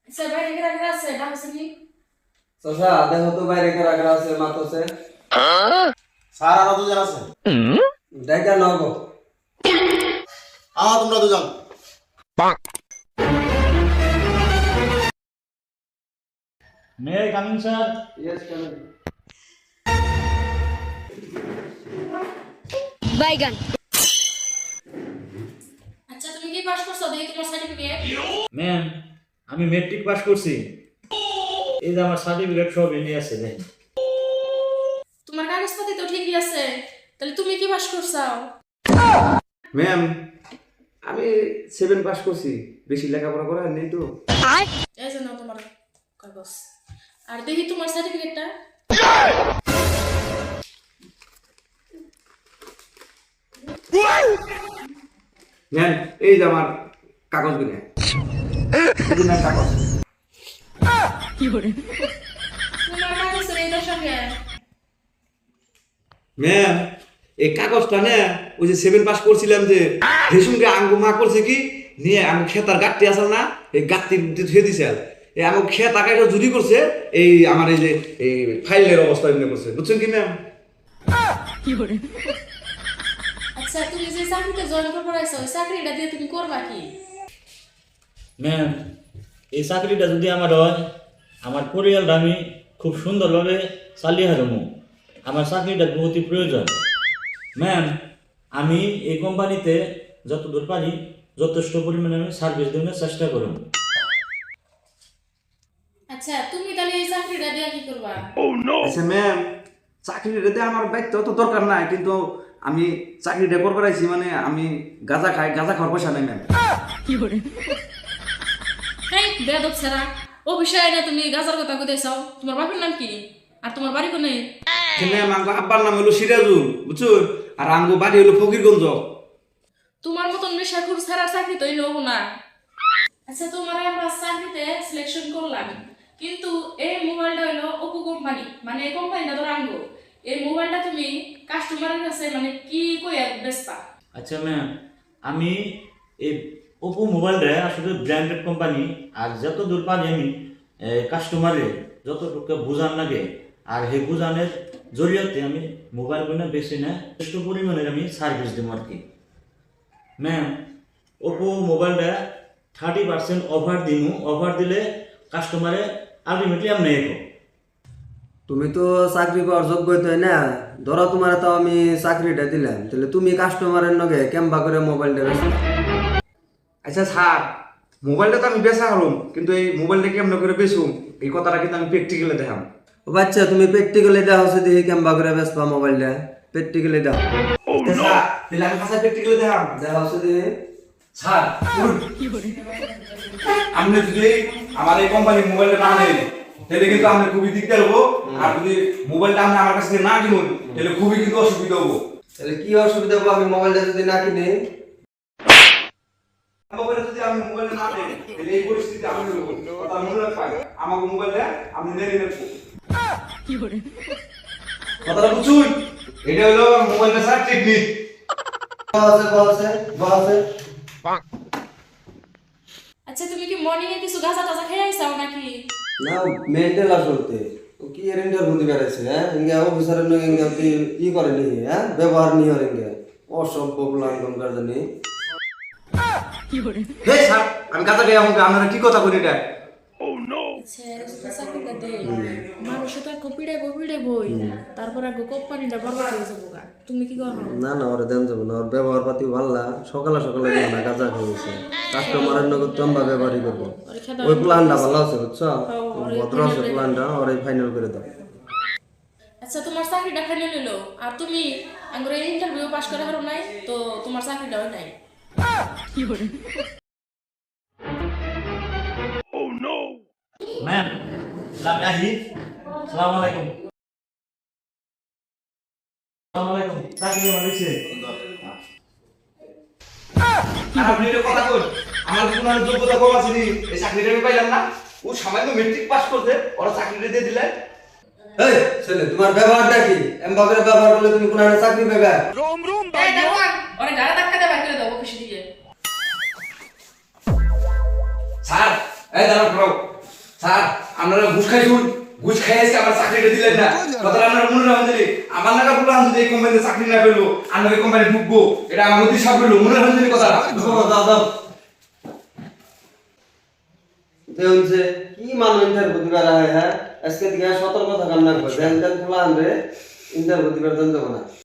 আচ্ছা বাইরে কারা আছে ডাক আছে কি? চাচা দেখো তো বাইরে কারা আছে মাতছে স্যার আরো দুজন আছে। দেখা নগো তোমরা দুজন। May I come in, sir? Yes কেন বাইগান আচ্ছা তুমি কি পাস করছো দেখি তোমার সার্টিফিকেট। ম্যাম আমি মেট্রিক পাস করছি। এই যে আমার সার্টিফিকেট সব এনে আছে দেখেন। তোমার কাগজপাতি তো ঠিকই আছে, তাহলে তুমি কি পাস করছো? ম্যাম আমি 7 পাস করছি, বেশি লেখাপড়া করা নেই তো। এই যে নাও তোমার কাগজ, আর দেখি তোমার সার্টিফিকেটটা। ম্যাম এই যে আমার কাগজগুলো কাগজ তোমার কাগজের এই দশাকে ম্যাম এই কাগজটা না ওই যে 7 পাস করছিলাম যে হেসুমকে আঙ্গু মা করছে কি নিয়ে আমি খেতার গাঁটটি আসল না এই গাঁটটি ধুয়ে দিছে এই আমি খেত আকাইটা চুরি করছে এই আমার এই যে এই ফাইলের অবস্থা এমনি করছে, বুঝছেন কি ম্যাম? আচ্ছা তুমি যে চাকরিতে জয়েন করবো রাখছো ওই চাকরিটা দিয়ে তুমি করবা কি? ম্যাম এই চাকরিটা যদি আমার হয়, আমার পরিবারটা আমি খুব সুন্দরভাবে চালিয়ে হারমু। আমার চাকরিটা বহুতই প্রয়োজন। ম্যাম আমি এই কোম্পানিতে যতদূর পারি যথেষ্ট পরিমাণে আমি সার্ভিস দেওয়ার চেষ্টা করব। আচ্ছা তুমি তাহলে এই চাকরিটা দিয়ে কি করবা? আচ্ছা ম্যাম চাকরিটাতে আমার বাইক তো দরকার নাই, কিন্তু আমি চাকরিটা করবার আইছি মানে আমি গাঁজা খাই, গাঁজা খাওয়ার পয়সা নাই ম্যাম। হেই বেয়াদব ছেড়া, ও বিষয়ে না তুমি গাজার কথা কইতেছো। তোমার বাপের নাম কি আর তোমার বাড়ি কোনে? ম্যাম আঙ্গো আব্বার নাম হলো সিরাজুল, বুঝছুন, আর আঙ্গো বাড়ি হলো ফকিরগঞ্জ। তোমার মতন নেশাখোর ছাড়ার চাকরি তো নেবো না। আচ্ছা তোমার আমরা চাকরিতে সিলেকশন করলাম, কিন্তু এই মোবাইলটা হলো ওপো কোম্পানি, মানে এই কোম্পানিটা ধরো আঙ্গো। এই মোবাইলটা তুমি কাস্টমারের কাছে মানে কি কইয়া বেচবা? আচ্ছা ম্যাম আমি এই ওপো মোবাইলটা আসলে ব্র্যান্ডেড কোম্পানি, আর যতদূর পারি আমি কাস্টমারে যতটুকু বোঝান লাগে আর সেই বোঝানোর জরিয়াতে আমি মোবাইলগুলো বেশি না যথেষ্ট পরিমাণের আমি সার্ভিস দেবো আর কি। ম্যাম ওপো মোবাইলটা 30% অফার দিব, অফার দিলে কাস্টমারে আলটিমেটলি আমি নেব। তুমি তো চাকরি পাওয়ার যোগ্যই তো না, ধরো তোমার তো আমি চাকরিটা দিলাম, তাহলে তুমি কাস্টমারের নগে কেমবা করে মোবাইলটা বেচো? আচ্ছা স্যার মোবাইলটা তো আমি বেচা হলাম, কিন্তু এই মোবাইলটা কেমন করে বেচুম এই কথাটা কিন্তু আমি প্র্যাকটিক্যালে দেখাম। ও বাচ্চা তুমি প্র্যাকটিক্যালি দাও হচ্ছে দেখি কেমবা করে বেচবা মোবাইলটা, প্র্যাকটিক্যালি দাও। স্যার তাহলে আমি কাছে প্র্যাকটিক্যালে দেখাম। দেখা হচ্ছে দেখি। স্যার আপনি যদি আমার এই কোম্পানির মোবাইলটা না নেন তাহলে কিন্তু আমি খুবই দিকদার হবো, আর যদি মোবাইলটা আপনি আমার কাছ থেকে না কিনুন তাহলে খুবই কিন্তু অসুবিধা হবো। তাহলে কি অসুবিধা হবো আমি মোবাইলটা যদি না কিনি? মোবাইলটা যদি আমি মোবাইলটা না নেন তাহলে এই পরিস্থিতি আমি হবো, কথা মনে রাখবেন। আমাকে মোবাইলটা আপনি নিয়ে নেবেন, কথাটা বুঝুন। এটা হলো মোবাইল বেচার টেকনিক। বসে আচ্ছা তুমি কি মর্নিং এ কিছু গাঁজা টাজা খেয়ে আইসাও নাকি? না মেন্টাল আসলতে ও কি এর ইন্টারভিউ দিবে আছে, হ্যাঁ ইঙ্গা অফিসারের নগে ইঙ্গা কি ই করে নি, হ্যাঁ ব্যবহার নি হরে ইঙ্গা অসভ্য প্লান কার জানি। হে স্যার আমি গাঁজা খেয়ে আমাকে আপনারা কি কথা বলি এটা? আচ্ছা এরকম চাকরিটা দে মানুষ তো এক পিড়ে বই তারপর আগে কোম্পানিটা বরবাদ হয়ে যাবো গা। তুমি কি করো? না না ওরে দেন যাবো না, ওর ব্যবহার পাতি ভালো না, সকালে সকালে গিয়ে না গাঁজা খেয়েছে, কাস্টমারের নগদ তম্বা ব্যবহারই করবো। ওই প্ল্যানটা ভালো আছে বুঝছো, ভদ্র আছে প্ল্যানটা, ওর ফাইনাল করে দাও। আচ্ছা তোমার চাকরিটা ফাইনাল হলো, আর তুমি আঙ্গুর ইন্টারভিউ পাস করে হারো নাই তো তোমার চাকরিটাও নাই। ম্যাম আমি আহি। আসসালামু আলাইকুম। আসসালামু আলাইকুম। চাকরি হয়েছে? আর আপনি এটা কথা কই আমার কোনো যোগ্যতা কম আছে নি, এই চাকরিটা আমি পাইলাম না। ও সামান্য মেট্রিক পাস করতে ওরা চাকরিটা দিয়ে দিলে। এই ছেলে তোমার ব্যবহারটা কি? এমবা করে ব্যবহার করলে তুমি কোন একটা চাকরি পাবে? এই দেখো ওরে গাড়া ধাক্কা দিয়ে বাইর করে দাও অফিসে দিয়ে। স্যার এই দাঁড়াও, ঘুষ খাই শুন ঘুষ খাই আজকে আমার চাকরিটা দিলেন না কথাটা আপনারা মনে রাখেন জানি আমার নাকা বললো আমি যদি এই কোম্পানিতে চাকরি না পেলো আমি ওই কোম্পানি ঢুকবো এটা আমার মধ্যে সব পেলো মনে রাখেন জানি কথাটা দাদা দেখছে কি মানুষ ইন্টারভিউ দিবার হয় হ্যাঁ আজকে থেকে সতর্ক থাকার না ব্যাংক খোলা আনবে ইন্টারভিউ দিবার দেন যাবো না